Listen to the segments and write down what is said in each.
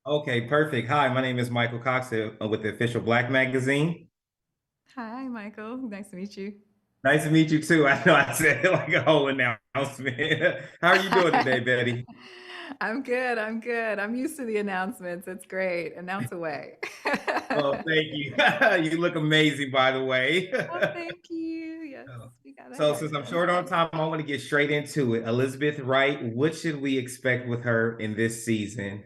Okay, perfect. Hi, my name is Michael Cox with the Official Black Magazine. Hi, Michael. Nice to meet you. Nice to meet you too. I know I said like a whole announcement. How are you doing today, Betty? I'm good. I'm good. I'm used to the announcements. It's great. Announce away. Oh, thank you. You look amazing, by the way. Oh, thank you. Yes, we gotta So, have since I'm this. short on time, I want to get straight into it. Elizabeth Wright, what should we expect with her in this season?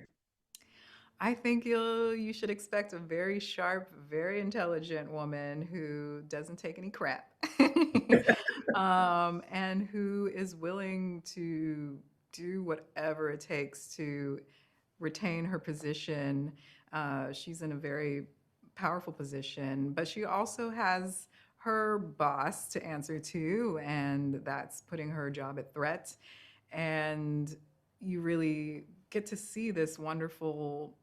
I think you should expect a very sharp, very intelligent woman who doesn't take any crap, and who is willing to do whatever it takes to retain her position. She's in a very powerful position, but she also has her boss to answer to, and that's putting her job at threat. And you really get to see this wonderful,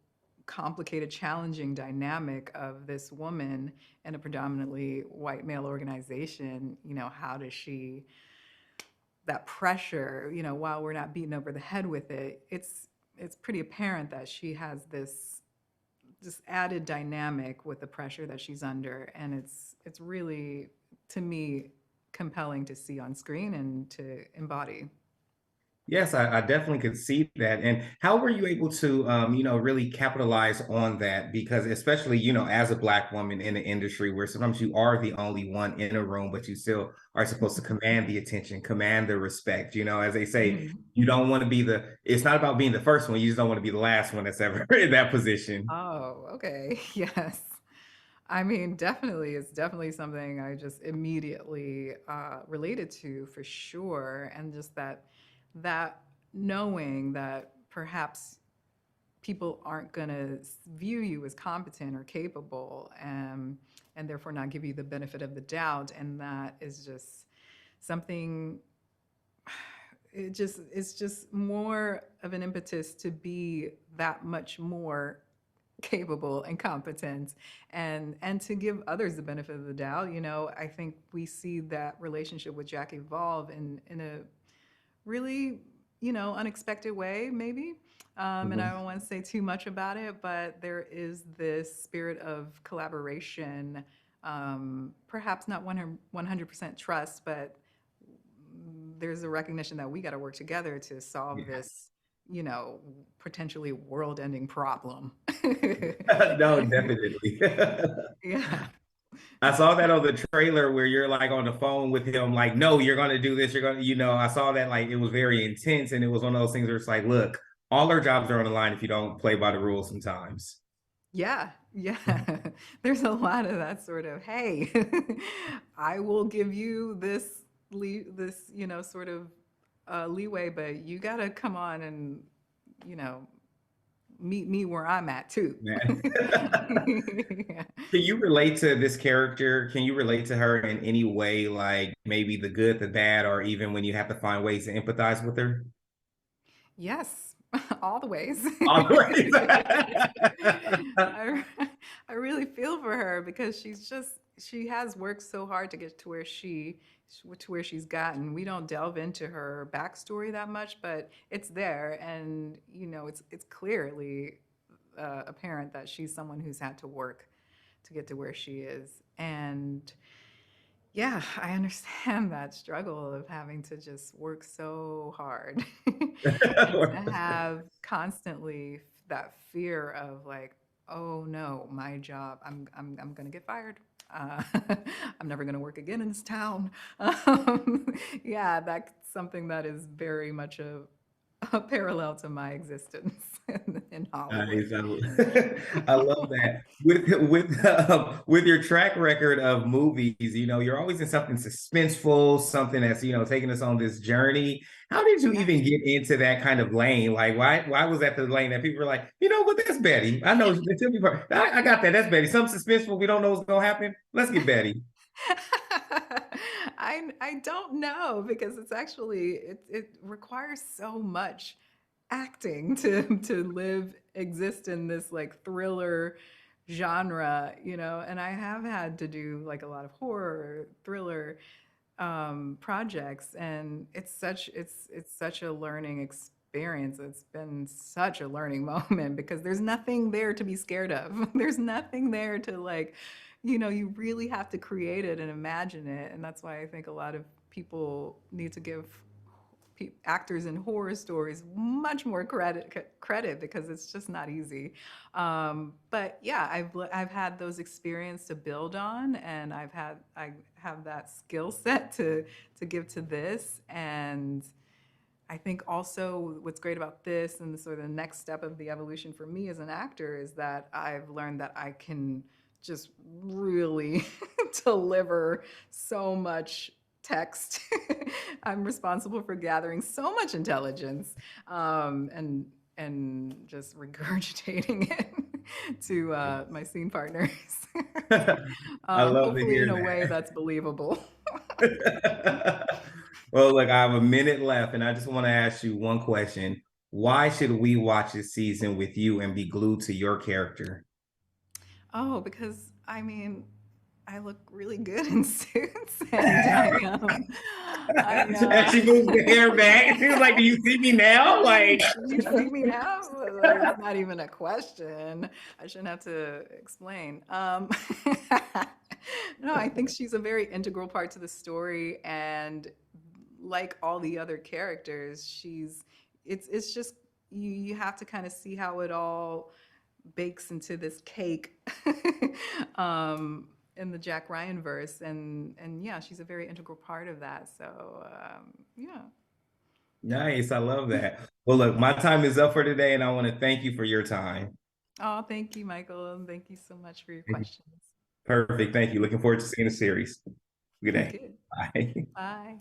complicated, challenging dynamic of this woman in a predominantly white male organization. How does she, that pressure, while we're not beaten over the head with it, it's pretty apparent that she has this added dynamic with the pressure that she's under, and it's really, to me, compelling to see on screen and to embody. Yes, I definitely could see that. And how were you able to, really capitalize on that? Because especially, as a Black woman in the industry where sometimes you are the only one in a room, but you still are supposed to command the attention, command the respect. As they say, Mhm. you don't want to be it's not about being the first one. You just don't want to be the last one that's ever in that position. Oh, okay. Yes. I mean, definitely, it's definitely something I just immediately related to for sure. And just that knowing that perhaps people aren't going to view you as competent or capable, and therefore not give you the benefit of the doubt. And that is just something, it's just more of an impetus to be that much more capable and competent, and to give others the benefit of the doubt. I think we see that relationship with Jack evolve in a really, unexpected way, maybe. And I Mhm. don't want to say too much about it, but there is this spirit of collaboration, perhaps not 100% trust, but there's a recognition that we got to work together to solve Yeah. this, potentially world-ending problem. No, definitely. Yeah. I saw that on the trailer where you're like on the phone with him, like, no, you're gonna do this. You're gonna, I saw that like it was very intense, and it was one of those things where it's like, look, all our jobs are on the line if you don't play by the rules sometimes. Yeah, yeah. There's a lot of that sort of, hey, I will give you this, sort of leeway, but you gotta come on and, you know, meet me where I'm at too. Man. Can you relate to this character? Can you relate to her in any way, like maybe the good, the bad, or even when you have to find ways to empathize with her? Yes, all the ways. Always. I, I really feel for her because she has worked so hard to get to where she's gotten. We don't delve into her backstory that much, but it's there, and it's clearly apparent that she's someone who's had to work to get to where she is. And yeah, I understand that struggle of having to just work so hard and to have constantly that fear of like, oh no, my job, I'm gonna get fired. Uh, I'm never gonna work again in this town. Yeah, that's something that is very much a parallel to my existence in Hollywood. Nice. I love that. With your track record of movies, you're always in something suspenseful, something that's taking us on this journey. How did you Yes. even get into that kind of lane? Like, why was that the lane that people were like, you know what, that's Betty. I know the typical part. I got that. That's Betty. Something suspenseful. We don't know what's gonna happen. Let's get Betty. I don't know because it requires so much acting to exist in this like thriller genre, and I have had to do like a lot of horror, thriller projects, and it's such a learning experience. It's been such a learning moment because there's nothing there to be scared of. There's nothing there to like, you really have to create it and imagine it. And that's why I think a lot of people need to give actors in horror stories much more credit because it's just not easy. But yeah, I've had those experiences to build on, and I have that skill set to give to this. And I think also what's great about this and the sort of the next step of the evolution for me as an actor is that I've learned that I can just really deliver so much text. I'm responsible for gathering so much intelligence, and just regurgitating it to my scene partners. I love to Hopefully in hear a way that. that's believable. Well, look, I have a minute left, and I just want to ask you one question. Why should we watch this season with you and be glued to your character? Oh, because I mean, I look really good in suits, and And she moved the hair back. She was like, "Do you see me now?" Like, you see me now? Like, it's not even a question. I shouldn't have to explain. No, I think she's a very integral part to the story, and like all the other characters, it's just you have to kind of see how it all bakes into this cake. In the Jack Ryan verse, and yeah, she's a very integral part of that. So yeah. nice. I love that. Well, look, my time is up for today, and I want to thank you for your time. Oh, thank you, Michael, and thank you so much for your questions. Perfect. Thank you. Looking forward to seeing the series. Good day. Good. Bye. Bye.